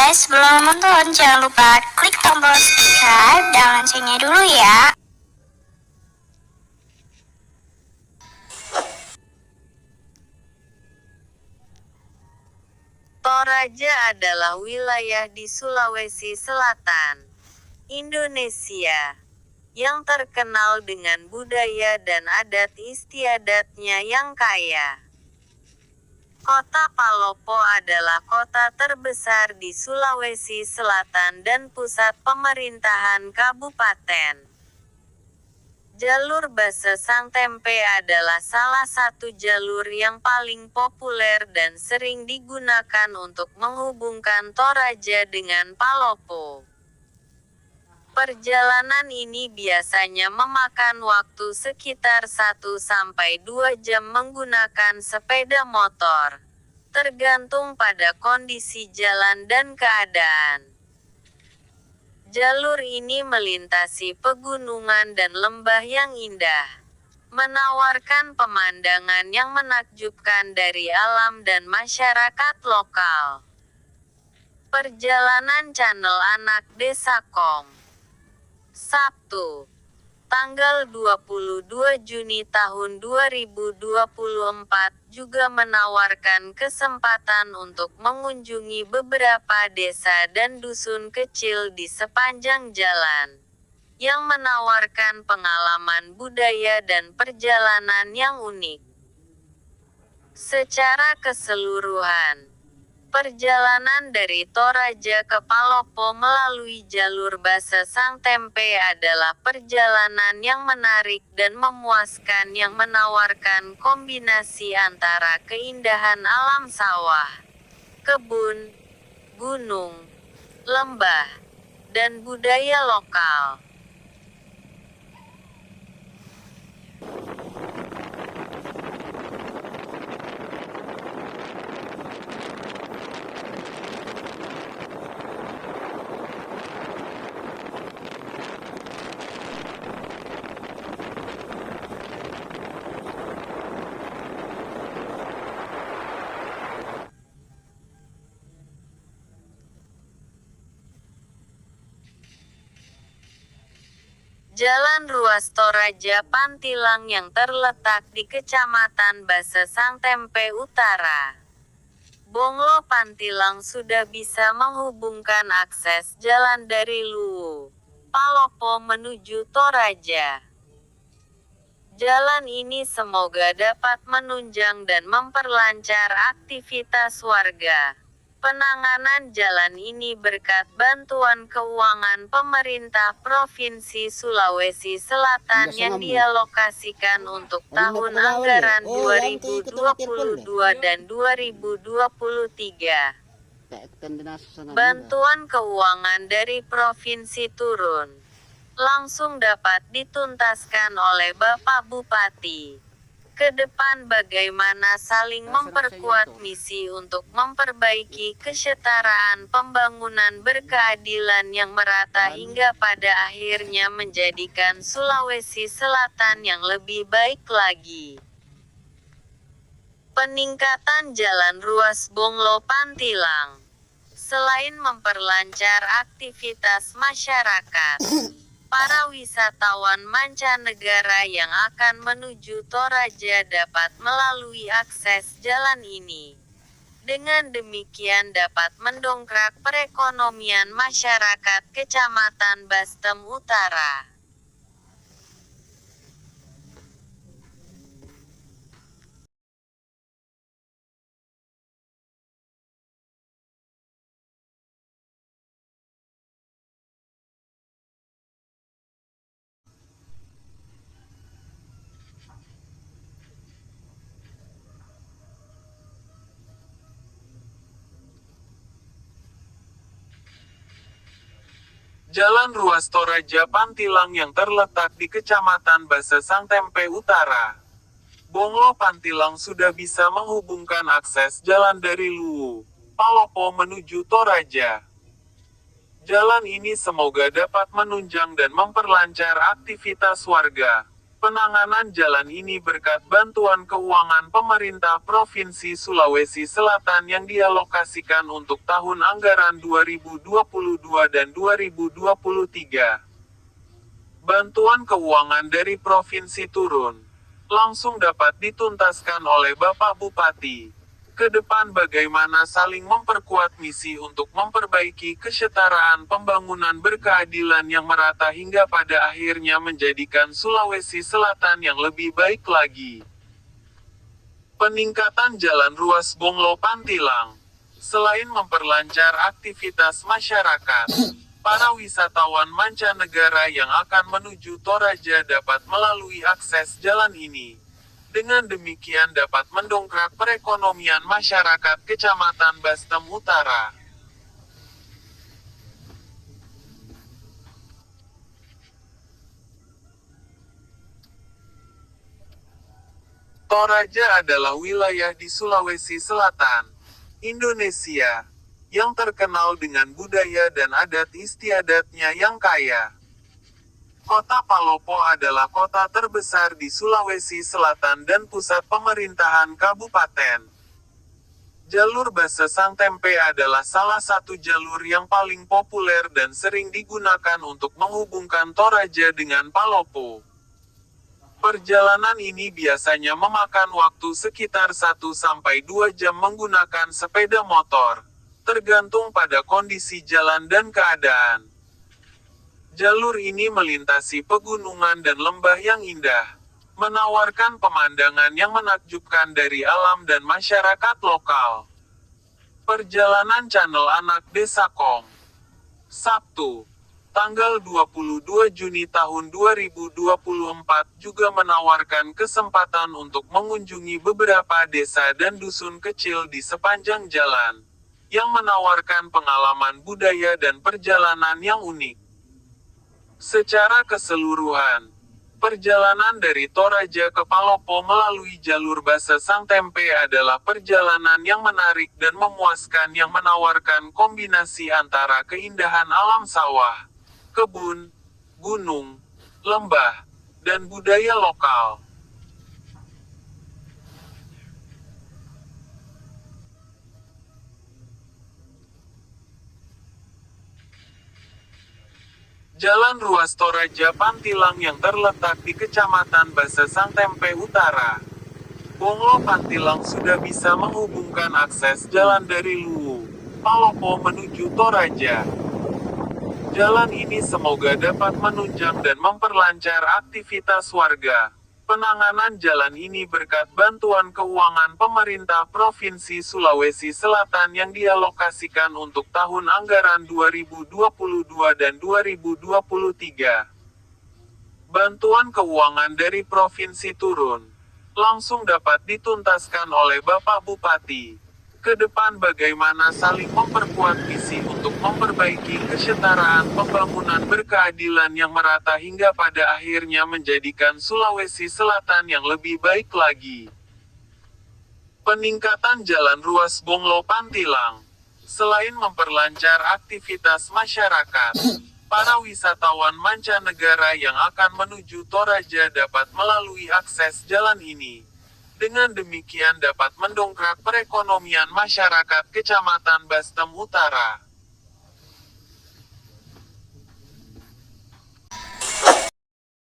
guys, sebelum menonton jangan lupa klik tombol subscribe dan loncengnya dulu ya. Toraja adalah wilayah di Sulawesi Selatan, Indonesia, yang terkenal dengan budaya dan adat istiadatnya yang kaya. Kota Palopo adalah kota terbesar di Sulawesi Selatan dan pusat pemerintahan kabupaten. Jalur Basa Sangtempe adalah salah satu jalur yang paling populer dan sering digunakan untuk menghubungkan Toraja dengan Palopo. Perjalanan ini biasanya memakan waktu sekitar 1-2 jam menggunakan sepeda motor, tergantung pada kondisi jalan dan keadaan. Jalur ini melintasi pegunungan dan lembah yang indah, menawarkan pemandangan yang menakjubkan dari alam dan masyarakat lokal. Perjalanan Channel Anak Desa Kong, Sabtu, tanggal 22 Juni tahun 2024 juga menawarkan kesempatan untuk mengunjungi beberapa desa dan dusun kecil di sepanjang jalan, yang menawarkan pengalaman budaya dan perjalanan yang unik. Secara keseluruhan, perjalanan dari Toraja ke Palopo melalui jalur Basa Sangtempe adalah perjalanan yang menarik dan memuaskan yang menawarkan kombinasi antara keindahan alam sawah, kebun, gunung, lembah, dan budaya lokal. Jalan ruas Toraja Pantilang yang terletak di Kecamatan Basa Sangtempe Utara, Bonglo Pantilang sudah bisa menghubungkan akses jalan dari Luwu, Palopo menuju Toraja. Jalan ini semoga dapat menunjang dan memperlancar aktivitas warga. Penanganan jalan ini berkat bantuan keuangan pemerintah Provinsi Sulawesi Selatan yang dialokasikan untuk tahun anggaran 2022 dan 2023. Bantuan keuangan dari provinsi turun langsung dapat dituntaskan oleh Bapak Bupati. Ke depan bagaimana saling memperkuat misi untuk memperbaiki kesetaraan pembangunan berkeadilan yang merata hingga pada akhirnya menjadikan Sulawesi Selatan yang lebih baik lagi. Peningkatan jalan ruas Bonglo Pantilang, selain memperlancar aktivitas masyarakat, para wisatawan mancanegara yang akan menuju Toraja dapat melalui akses jalan ini. Dengan demikian dapat mendongkrak perekonomian masyarakat Kecamatan Bastem Utara. Jalan ruas Toraja Pantilang yang terletak di Kecamatan Basa Sangtempe Utara, Bonglo Pantilang sudah bisa menghubungkan akses jalan dari Luwu, Palopo menuju Toraja. Jalan ini semoga dapat menunjang dan memperlancar aktivitas warga. Penanganan jalan ini berkat bantuan keuangan pemerintah Provinsi Sulawesi Selatan yang dialokasikan untuk tahun anggaran 2022 dan 2023. Bantuan keuangan dari provinsi turun langsung dapat dituntaskan oleh Bapak Bupati. Ke depan bagaimana saling memperkuat misi untuk memperbaiki kesetaraan pembangunan berkeadilan yang merata hingga pada akhirnya menjadikan Sulawesi Selatan yang lebih baik lagi. Peningkatan jalan ruas Bonglo Pantilang. Selain memperlancar aktivitas masyarakat, para wisatawan mancanegara yang akan menuju Toraja dapat melalui akses jalan ini. Dengan demikian dapat mendongkrak perekonomian masyarakat Kecamatan Bastem Utara. Toraja adalah wilayah di Sulawesi Selatan, Indonesia, yang terkenal dengan budaya dan adat istiadatnya yang kaya. Kota Palopo adalah kota terbesar di Sulawesi Selatan dan pusat pemerintahan kabupaten. Jalur Basesang Tempe adalah salah satu jalur yang paling populer dan sering digunakan untuk menghubungkan Toraja dengan Palopo. Perjalanan ini biasanya memakan waktu sekitar 1-2 jam menggunakan sepeda motor, tergantung pada kondisi jalan dan keadaan. Jalur ini melintasi pegunungan dan lembah yang indah, menawarkan pemandangan yang menakjubkan dari alam dan masyarakat lokal. Perjalanan Channel Anak Desa Kong. Sabtu, tanggal 22 Juni tahun 2024 juga menawarkan kesempatan untuk mengunjungi beberapa desa dan dusun kecil di sepanjang jalan, yang menawarkan pengalaman budaya dan perjalanan yang unik. Secara keseluruhan, perjalanan dari Toraja ke Palopo melalui jalur Basesang Tempe adalah perjalanan yang menarik dan memuaskan yang menawarkan kombinasi antara keindahan alam sawah, kebun, gunung, lembah, dan budaya lokal. Jalan ruas Toraja Pantilang yang terletak di Kecamatan Basesang Tempe Utara, Bonglo Pantilang sudah bisa menghubungkan akses jalan dari Luwu, Palopo menuju Toraja. Jalan ini semoga dapat menunjang dan memperlancar aktivitas warga. Penanganan jalan ini berkat bantuan keuangan pemerintah Provinsi Sulawesi Selatan yang dialokasikan untuk tahun anggaran 2022 dan 2023. Bantuan keuangan dari provinsi turun langsung dapat dituntaskan oleh Bapak Bupati. Ke depan bagaimana saling memperkuat misi untuk memperbaiki kesetaraan pembangunan berkeadilan yang merata hingga pada akhirnya menjadikan Sulawesi Selatan yang lebih baik lagi. Peningkatan jalan ruas Bonglo Pantilang. Selain memperlancar aktivitas masyarakat, para wisatawan mancanegara yang akan menuju Toraja dapat melalui akses jalan ini. Dengan demikian dapat mendongkrak perekonomian masyarakat Kecamatan Bastem Utara.